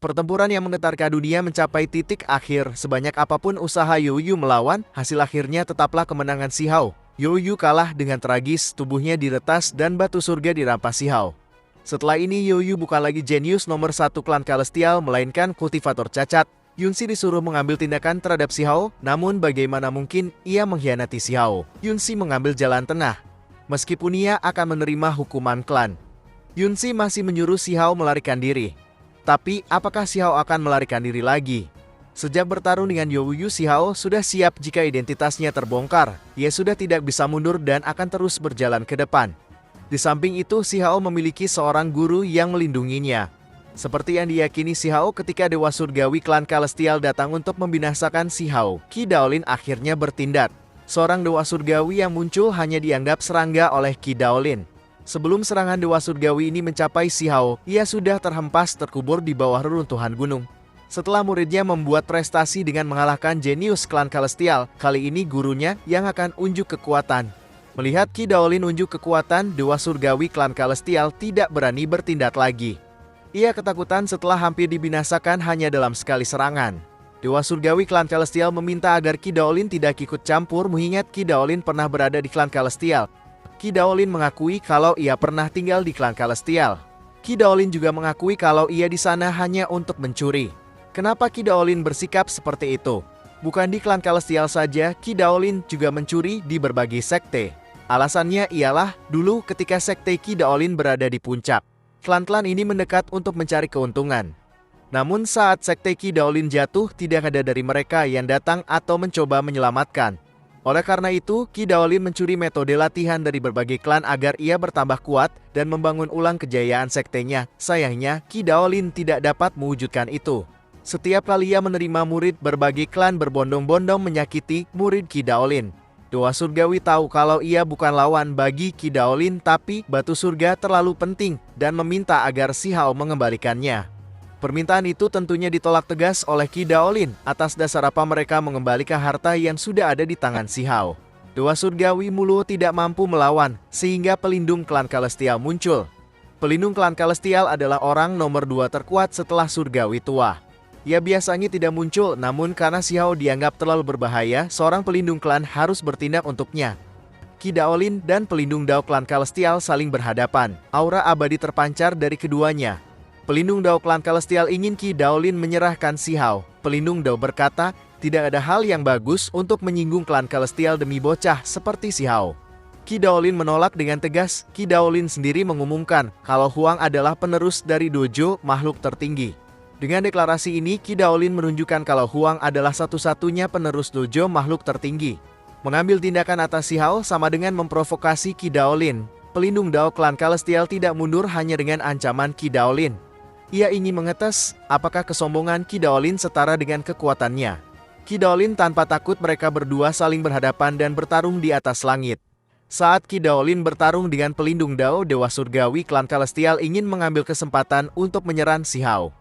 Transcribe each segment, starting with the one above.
Pertempuran yang menggetarkan dunia mencapai titik akhir. Sebanyak apapun usaha Youyu melawan, hasil akhirnya tetaplah kemenangan Si Hao. Youyu kalah dengan tragis, tubuhnya diretas dan batu surga dirampas Si Hao. Setelah ini Youyu bukan lagi jenius nomor 1 klan Celestial, melainkan kultivator cacat. Yunsi disuruh mengambil tindakan terhadap Si Hao, namun bagaimana mungkin ia mengkhianati Si Hao? Yunsi mengambil jalan tengah. Meskipun ia akan menerima hukuman klan, Yunsi masih menyuruh Si Hao melarikan diri. Tapi, apakah Si Hao akan melarikan diri lagi? Sejak bertarung dengan Youyu, Si Hao sudah siap jika identitasnya terbongkar. Ia sudah tidak bisa mundur dan akan terus berjalan ke depan. Di samping itu, Si Hao memiliki seorang guru yang melindunginya. Seperti yang diyakini Si Hao ketika Dewa Surgawi klan Celestial datang untuk membinasakan Si Hao, Qi Daolin akhirnya bertindak. Seorang Dewa Surgawi yang muncul hanya dianggap serangga oleh Qi Daolin. Sebelum serangan Dewa Surgawi ini mencapai Si Hao, ia sudah terhempas terkubur di bawah reruntuhan gunung. Setelah muridnya membuat prestasi dengan mengalahkan jenius klan Celestial, kali ini gurunya yang akan unjuk kekuatan. Melihat Qi Daolin unjuk kekuatan, Dewa Surgawi klan Celestial tidak berani bertindak lagi. Ia ketakutan setelah hampir dibinasakan hanya dalam sekali serangan. Dewa Surgawi klan Celestial meminta agar Qi Daolin tidak ikut campur, mengingat Qi Daolin pernah berada di klan Celestial. Qi Daolin mengakui kalau ia pernah tinggal di klan Celestial. Qi Daolin juga mengakui kalau ia di sana hanya untuk mencuri. Kenapa Qi Daolin bersikap seperti itu? Bukan di klan Celestial saja, Qi Daolin juga mencuri di berbagai sekte. Alasannya ialah, dulu ketika sekte Qi Daolin berada di puncak, klan-klan ini mendekat untuk mencari keuntungan. Namun saat sekte Qi Daolin jatuh, tidak ada dari mereka yang datang atau mencoba menyelamatkan. Oleh karena itu, Qi Daolin mencuri metode latihan dari berbagai klan agar ia bertambah kuat dan membangun ulang kejayaan sektenya. Sayangnya, Qi Daolin tidak dapat mewujudkan itu. Setiap kali ia menerima murid, berbagai klan berbondong-bondong menyakiti murid Qi Daolin. Dewa Surgawi tahu kalau ia bukan lawan bagi Qi Daolin, tapi batu surga terlalu penting dan meminta agar Si Hao mengembalikannya. Permintaan itu tentunya ditolak tegas oleh Qi Daolin. Atas dasar apa mereka mengembalikan harta yang sudah ada di tangan Si Hao? Dewa Surgawi Mulu tidak mampu melawan, sehingga pelindung klan Celestial muncul. Pelindung klan Celestial adalah orang nomor 2 terkuat setelah Surgawi tua. Ia biasanya tidak muncul, namun karena Si Hao dianggap terlalu berbahaya, seorang pelindung klan harus bertindak untuknya. Qi Daolin dan pelindung Dao klan Celestial saling berhadapan. Aura abadi terpancar dari keduanya. Pelindung Dao klan Celestial ingin Qi Daolin menyerahkan Si Hao. Pelindung Dao berkata, tidak ada hal yang bagus untuk menyinggung klan Celestial demi bocah seperti Si Hao. Qi Daolin menolak dengan tegas. Qi Daolin sendiri mengumumkan kalau Huang adalah penerus dari dojo makhluk tertinggi. Dengan deklarasi ini, Qi Daolin menunjukkan kalau Huang adalah satu-satunya penerus dojo makhluk tertinggi. Mengambil tindakan atas Si Hao sama dengan memprovokasi Qi Daolin. Pelindung Dao klan Celestial tidak mundur hanya dengan ancaman Qi Daolin. Ia ingin mengetes apakah kesombongan Qi Daolin setara dengan kekuatannya. Qi Daolin tanpa takut, mereka berdua saling berhadapan dan bertarung di atas langit. Saat Qi Daolin bertarung dengan pelindung Dao, Dewa Surgawi klan Celestial ingin mengambil kesempatan untuk menyerang Si Hao.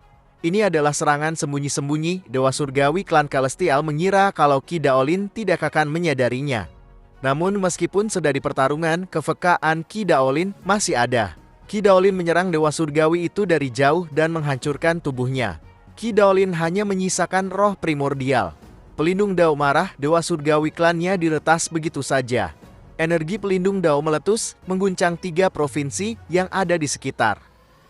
Ini adalah serangan sembunyi-sembunyi. Dewa Surgawi klan Celestial mengira kalau Qi Daolin tidak akan menyadarinya. Namun meskipun sudah di pertarungan, kepekaan Qi Daolin masih ada. Qi Daolin menyerang Dewa Surgawi itu dari jauh dan menghancurkan tubuhnya. Qi Daolin hanya menyisakan roh primordial. Pelindung Dao marah, Dewa Surgawi klannya diretas begitu saja. Energi pelindung Dao meletus, mengguncang 3 provinsi yang ada di sekitar.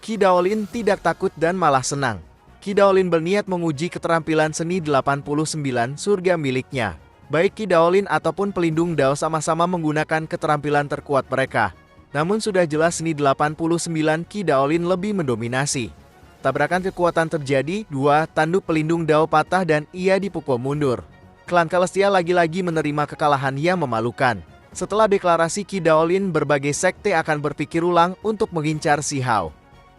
Qi Daolin tidak takut dan malah senang. Qi Daolin berniat menguji keterampilan seni 89 surga miliknya. Baik Qi Daolin ataupun pelindung Dao sama-sama menggunakan keterampilan terkuat mereka. Namun sudah jelas seni 89 Qi Daolin lebih mendominasi. Tabrakan kekuatan terjadi, 2 tanduk pelindung Dao patah dan ia dipukul mundur. Klan Celestial lagi-lagi menerima kekalahan yang memalukan. Setelah deklarasi Qi Daolin, berbagai sekte akan berpikir ulang untuk mengincar Si Hao.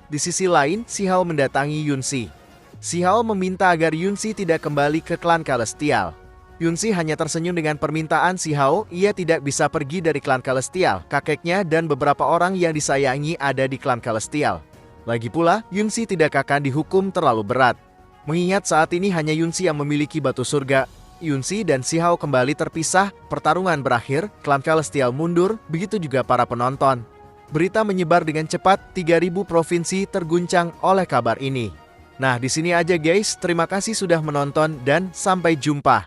Di sisi lain, Si Hao mendatangi Yunsi. Si Hao meminta agar Yunsi tidak kembali ke klan Celestial. Yunsi hanya tersenyum dengan permintaan Si Hao. Ia tidak bisa pergi dari klan Celestial. Kakeknya dan beberapa orang yang disayangi ada di klan Celestial. Lagi pula, Yunsi tidak akan dihukum terlalu berat. Mengingat saat ini hanya Yunsi yang memiliki batu surga. Yunsi dan Si Hao kembali terpisah. Pertarungan berakhir, klan Celestial mundur, begitu juga para penonton. Berita menyebar dengan cepat, 3.000 provinsi terguncang oleh kabar ini. Nah, di sini aja guys. Terima kasih sudah menonton dan sampai jumpa.